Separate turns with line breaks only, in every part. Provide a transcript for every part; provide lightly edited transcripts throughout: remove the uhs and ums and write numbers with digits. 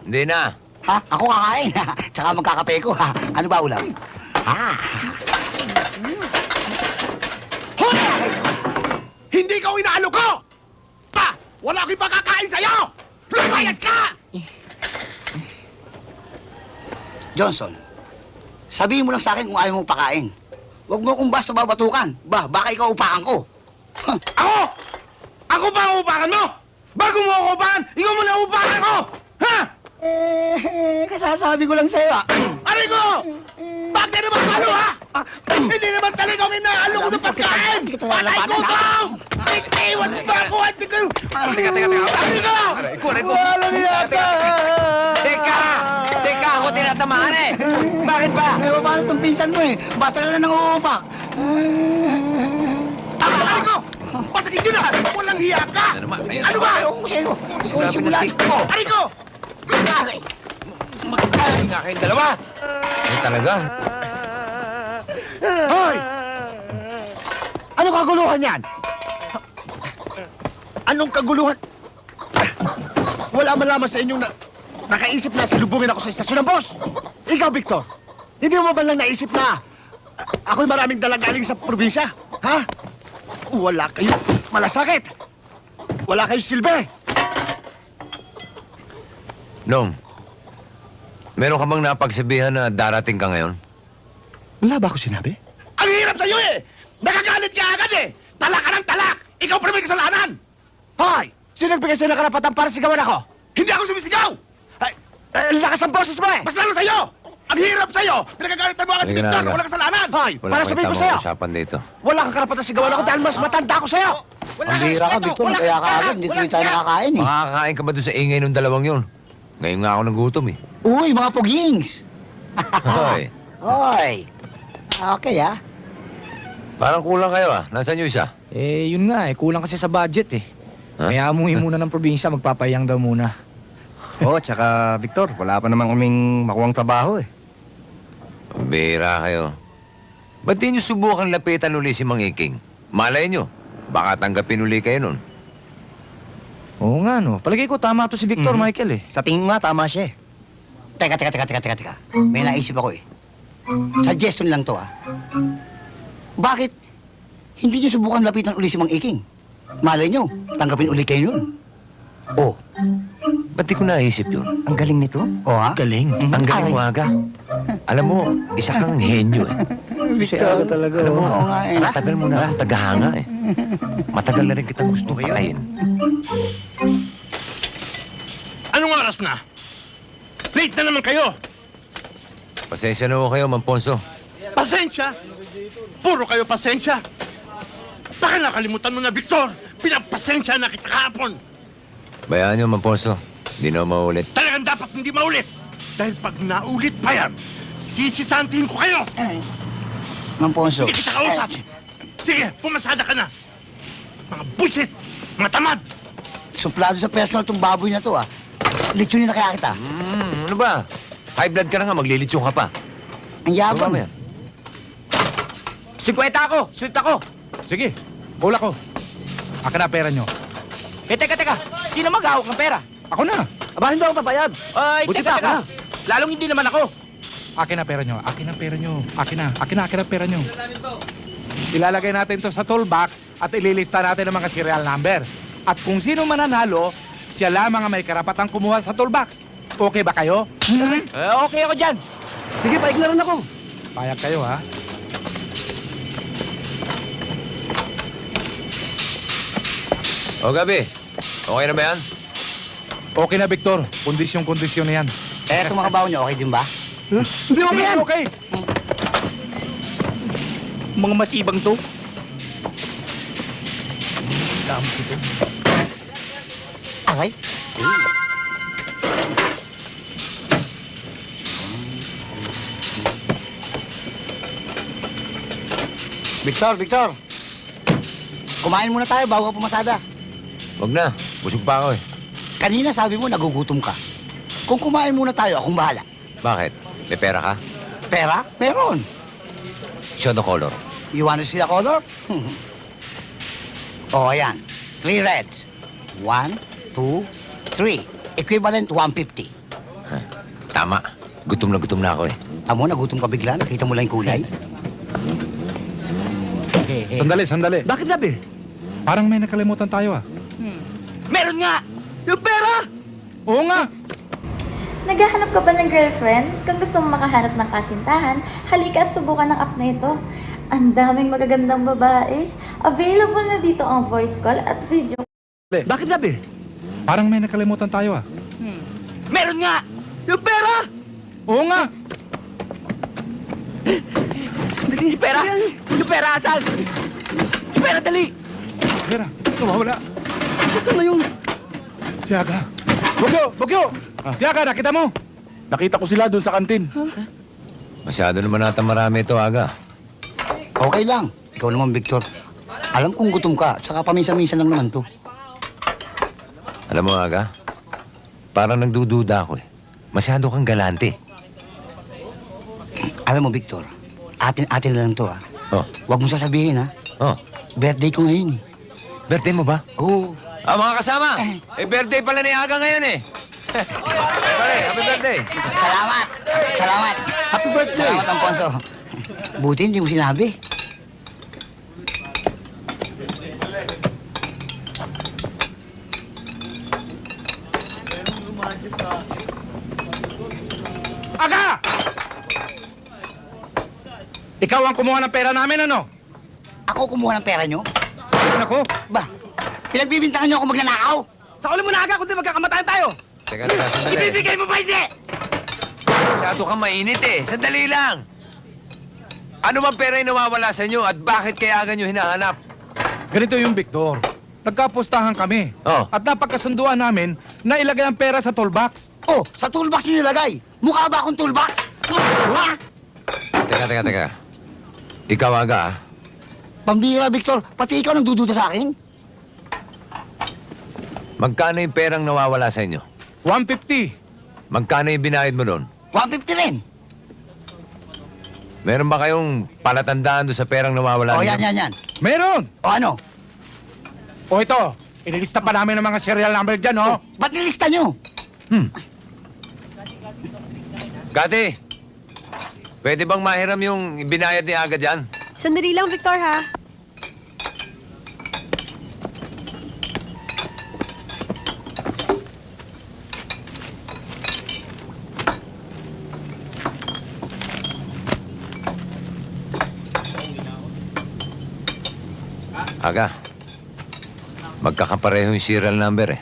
Hindi na.
Ha? Ako kakain. Tsaka magkakape ko, ha? Ano ba ulam? Ha?
Hoy! Hindi ka ang inaalo ko! Pa! Wala akong ipakakain sa'yo! Lumayas ka!
Johnson, sabihin mo lang sa akin kung ayaw mong pakain. Huwag mo akong basta babatukan. Baka ikaw upakan ko.
Ako! Ako ba ang upakan mo? Bago mo ako upakan, ikaw mo na upakan ko! Ha?
Kasasabi ko lang sa'yo, ha?
Aray ko! Bakit ka naman malo, ha? Hindi naman talaga ang inaalo ko sa pagkain! Patay ko ito! Iwan mo ba ako?
Teka.
Aray ko!
Walang yata!
Teka, ako tinatamaan eh. Bakit ba?
Eh, paano itong pinsan mo, eh? Basta lang nang uupak.
Aray ko! Pasakit yun na! Walang hiya ka! Ano ba?
Ayaw ko sa'yo. Ikaw ang simula.
Aray ko!
Aray!
Magkain nga kayong dalawa. Talaga?
Hoy! Anong kaguluhan yan? Anong kaguluhan? Wala man lamang sa inyong nakaisip na salubungin ako sa istasyon ng boss. Ikaw, Victor, hindi mo ba lang naisip na ako'y maraming dalagaling sa probinsya? Ha? Wala kayo malasakit. Wala kayo silbi.
Nong, meron ka bang napagsabihan na darating ka ngayon?
Wala ba ako sinabi? Ang hirap sa'yo eh! Nakagalit ka agad eh! Talak ka ng talak! Ikaw pa may kasalanan! Hoy! Sino nagbigay sa'yo ng karapatan para sigawan ako? Hindi ako sumisigaw! Ay, lakas ang boses mo eh! Mas lalo sa'yo! Ang hirap sa'yo! Pinagagalit mo agad si
Halika na,
Victor!
halika.
Walang kasalanan! Hoy!
Wala
Para
kang
sabihin ko
tamang
sa'yo!
usapan dito.
Wala kang karapatan sigawan ako dahil mas matanda ako sa'yo!
Ang hira ka, Victor. Kaya ka agad. Hindi tuloy tayo nakakain, eh.
Makakakain ka ba doon sa ingay ng dalawang yun? Ngayon nga ako nagutom eh.
Uy, mga pugings!
Hoy,
Hoy! Okay, ha?
parang kulang kayo ah. Nasaan yung isa?
Eh, yun nga eh. Kulang kasi sa budget eh.
Ha?
Kaya umuwi muna ng probinsya, magpapayang daw muna.
Oo, tsaka Victor, wala pa naman kaming makuwang trabaho eh.
Bihira kayo. Ba't di nyo subukan lapitan uli si Mang Iking? Malay nyo, baka tanggapin uli kayo nun.
Oo nga no. Palagay ko tama to si Victor,
Mhm.
Michael eh.
Sa tingin mo nga, tama siya eh.
Teka. May naisip ako, eh. Suggestion lang to, ha? Bakit hindi niyo subukan lapitan uli si Mang Iking? Malay niyo, tanggapin uli kayo nun. Oh,
Ba't di ko naisip yun?
Ang galing nito.
oh, ha?
Galing.
Ang galing mo aga. Alam mo, isa kang henyo eh.
Siya talaga.
Alam mo,
Oo nga eh.
matagal mo na akong tagahanga eh. Matagal na rin kitang gusto patayin.
Anong oras na? Late na naman kayo!
Pasensya na ho kayo, Mamponso.
Pasensya! Puro kayo pasensya! Baka nakalimutan mo na, Victor! Pinapasensya na kita kahapon!
Bayaan nyo, Mamponso. Di na maulit.
Talagang dapat hindi maulit! Dahil pag naulit pa yan, sisisantihin ko kayo!
Mang Ponso.
Hindi kita kausap! Sige, pumasada ka na! Mga bullshit! Mga tamad!
Suplado sa personal tong baboy na to, ha? Litsunin na kaya kita.
Ano ba? High blood ka na nga, maglilitsyo ka pa.
Ang yabang.
Ano ba yan?
50 ako! Sweet ako!
Sige, bola ko. Akin na pera nyo.
Eh, teka. Sino maghahawak ng pera?
Ako na.
Aba, hindi ako papayag.
Ay,
Buti
teka.
pa, ako na.
Lalong hindi naman ako.
Akin na pera nyo. Akin na pera nyo. Akin na pera nyo. Ilalagay natin to sa toolbox at ililista natin ang mga serial number. At kung sino mananalo, siya lamang ang may karapatang kumuha sa toolbox. Okay ba kayo?
Okay ako dyan.
Sige, paig na rin ako.
Payag kayo, ha?
O, Gabi. Okay na ba yan?
Okay na, Victor. Kondisyon na yan.
Eh, itong mga baon niyo, okay din ba?
Hindi okay yan. Okay.
Mga masibang to.
Aray. Victor! Kumain muna tayo bago ka pumasada.
Wag na. Busog pa ako eh.
Kanina sabi mo nagugutom ka. Kung kumain muna tayo, akong bahala.
Bakit? May pera ka?
Pera? Meron.
Show the color.
You wanna see the color? Oh, ayan. 3 reds. 1, 2, 3. Equivalent 150.
Tama. Gutom na ako eh.
Tamo, nagutom ka bigla. Nakita mo lang yung kulay.
Sandali.
Bakit gabi?
Parang may nakalimutan tayo ah.
Meron nga! Yung pera!
Oo nga.
Naghahanap ka ba ng girlfriend? Kung gusto mo makahanap ng kasintahan, halika at subukan ng app na ito. Ang daming magagandang babae. Available na dito ang voice call at video.
Bakit gabi?
Parang may nakalimutan tayo ah.
Meron nga! Yung pera!
Oo nga.
Yung pera! Yung pera, asal! Yung pera, dali!
Pera, nawawala.
Saan na yun?
Si Aga. Bugyo! Si Aga, nakita mo? Nakita ko sila doon sa kantin.
Masyado naman nata marami ito, Aga.
Okay lang. Ikaw naman, Victor. Alam kong gutom ka, tsaka paminsan-minsan lang naman to.
Alam mo, Aga, parang nagdududa ako eh. Masyado kang galante.
Alam mo, Victor, atin na lang to, ha?
Oh,
Huwag mong sasabihin, ha?
oh.
Birthday ko ngayon, eh.
Birthday mo ba?
Oo.
Mga kasama! Birthday pala ni Aga ngayon eh. Pare, happy birthday.
Salamat! Salamat!
Happy birthday!
Salamat, Alfonso. Buti hindi mo sinabi.
Aga! Ikaw ang kumuha ng pera namin, ano?
Ako kumuha ng pera nyo?
Ayun ako.
Ba, pinagbibintangan nyo ako magnanakaw?
Sa uli mo na aga, kundi magkakamatayan tayo!
Teka, sandali.
Ibibigay mo ba hindi?
Masyado kang mainit eh. Sandali lang. Ano bang pera yung nawawala sa inyo at bakit kaya Aga nyo hinahanap?
Ganito yung Victor. Nagkapustahan kami.
Oh.
At napagkasunduan namin na ilagay ang pera sa toolbox.
Oh, sa toolbox nyo nilagay. Mukha ba akong toolbox? Ha?
Teka. Ikaw, Aga, ah.
Pambira, Victor. Pati ikaw nagdududa sa akin?
Magkano yung perang nawawala sa inyo?
150.
Magkano yung binayad mo doon?
150 rin.
Meron ba kayong palatandaan doon sa perang nawawala
Oh,
ninyo?
yan.
Meron.
O ano?
O ito, inilista pa namin ng mga serial number dyan, oh.
Ba't nilista nyo?
Kati, pwede bang mahiram yung binayad ni Aga dyan?
Sandali lang, Victor, ha?
Aga, magkakapareho yung serial number eh.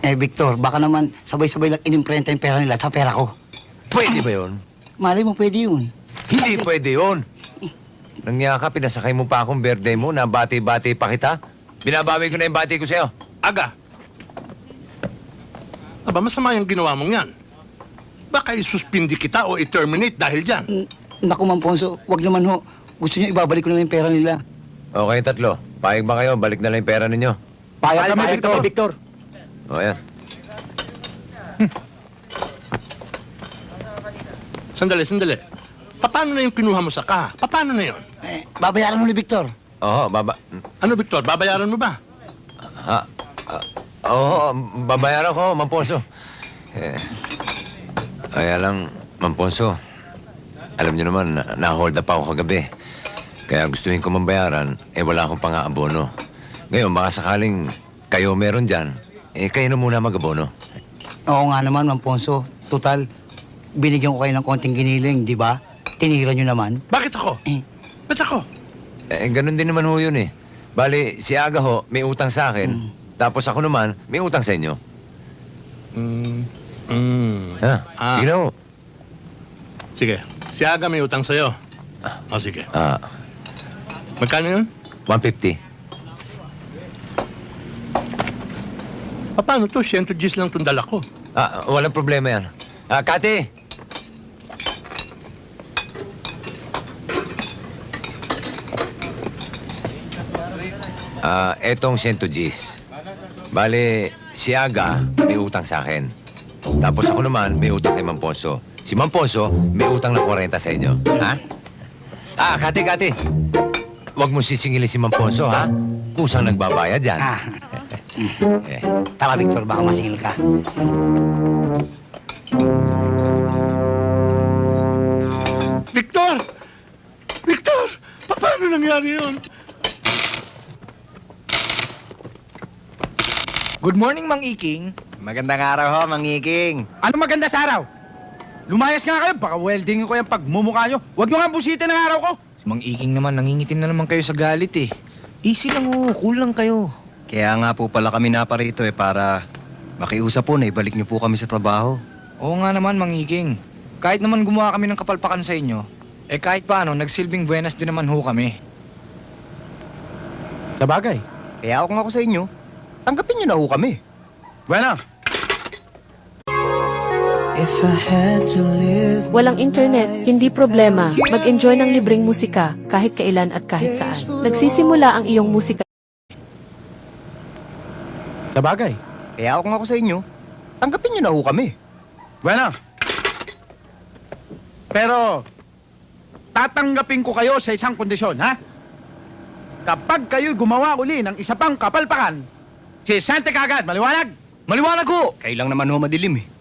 Victor, baka naman sabay-sabay lang inimprenta yung pera nila sa pera ko.
Pwede ba yun?
Malay mo, pwede yun.
Hindi pwede yun. Nangya ka, pinasakay mo pa akong birthday mo, nabati-bati pa kita. Binabawi ko na yung bati ko sa'yo.
Aga. Aba, masama yung ginawa mong yan. Baka isuspindi kita o i-terminate dahil dyan.
Naku, Ma'am Ponso, wag naman ho. Gusto niyo ibabalik ko na lang yung pera nila.
Okay, tatlo. Payag ba kayo? Balik na lang yung pera ninyo.
Payag kami, Victor.
O, yan.
Sandali. Paano na yung kinuha mo sa ka? Paano na yun?
Babayaran mo ni Victor.
Oo,
Ano, Victor? Babayaran mo ba?
Oo, babayaran ko, Mamponso. Kaya lang, Mamponso, alam niyo naman, na-hold up ako kagabi. Kaya gustuhin ko mambayaran, wala akong pang-aabono. Ngayon, baka sakaling kayo meron dyan, kayo na muna mag-abono.
Oo nga naman, Ma'am Ponso. Total, binigyan ko kayo ng konting giniling, di ba? Tinira nyo naman.
Bakit ako? Ba't ako?
Ganun din naman ho yun eh. Bali, si Aga ho, may utang sa akin. Tapos ako naman, may utang sa inyo. Ha? Sige na ho.
Sige. Si Aga may utang sa'yo. O, sige. Magkano yun?
150.
Paano to? 100 Gs lang itong dala ko.
Walang problema yan. Kati! Etong 100 Gs. Bale, si Aga may utang sa akin. Tapos ako naman may utang kay Mamponso. Si Mamponso may utang na 40 sa inyo. Ha? Kati! Huwag mo sisingilin si Mamponso, ha? Kusang nagbabayad yan.
Tara, Victor, baka masingil ka.
nangyari yun?
Good morning, Mang Iking.
Magandang araw ho, Mangiking.
Ano maganda sa araw? Lumayas nga kayo, baka welding ko yung pagmumukha nyo. Huwag nyo nga busitin ang araw ko.
Si Mang Iking naman, nangingitim na naman kayo sa galit eh. Easy lang oh, cool lang kayo.
Kaya nga po pala kami naparito para makiusap po na ibalik niyo po kami sa trabaho.
Oo nga naman, Mang Iking. Kahit naman gumawa kami ng kapalpakan sa inyo, kahit paano, nagsilbing buenas din naman ho kami.
Sabagay.
Kaya ako nga ako sa inyo, tanggapin niyo na ho kami.
Bueno.
Walang internet, hindi problema. Mag-enjoy ng libreng musika, kahit kailan at kahit saan. Nagsisimula ang iyong musika.
Sabagay.
Kaya ako nga ako sa inyo, tanggapin niyo na ho kami.
Bueno. Pero, tatanggapin ko kayo sa isang kondisyon, ha? Kapag kayo'y gumawa uli ng isa pang kapalpakan, si Sante kagad, maliwanag?
Maliwanag ho!
Kailang naman ho madilim eh.
Ano?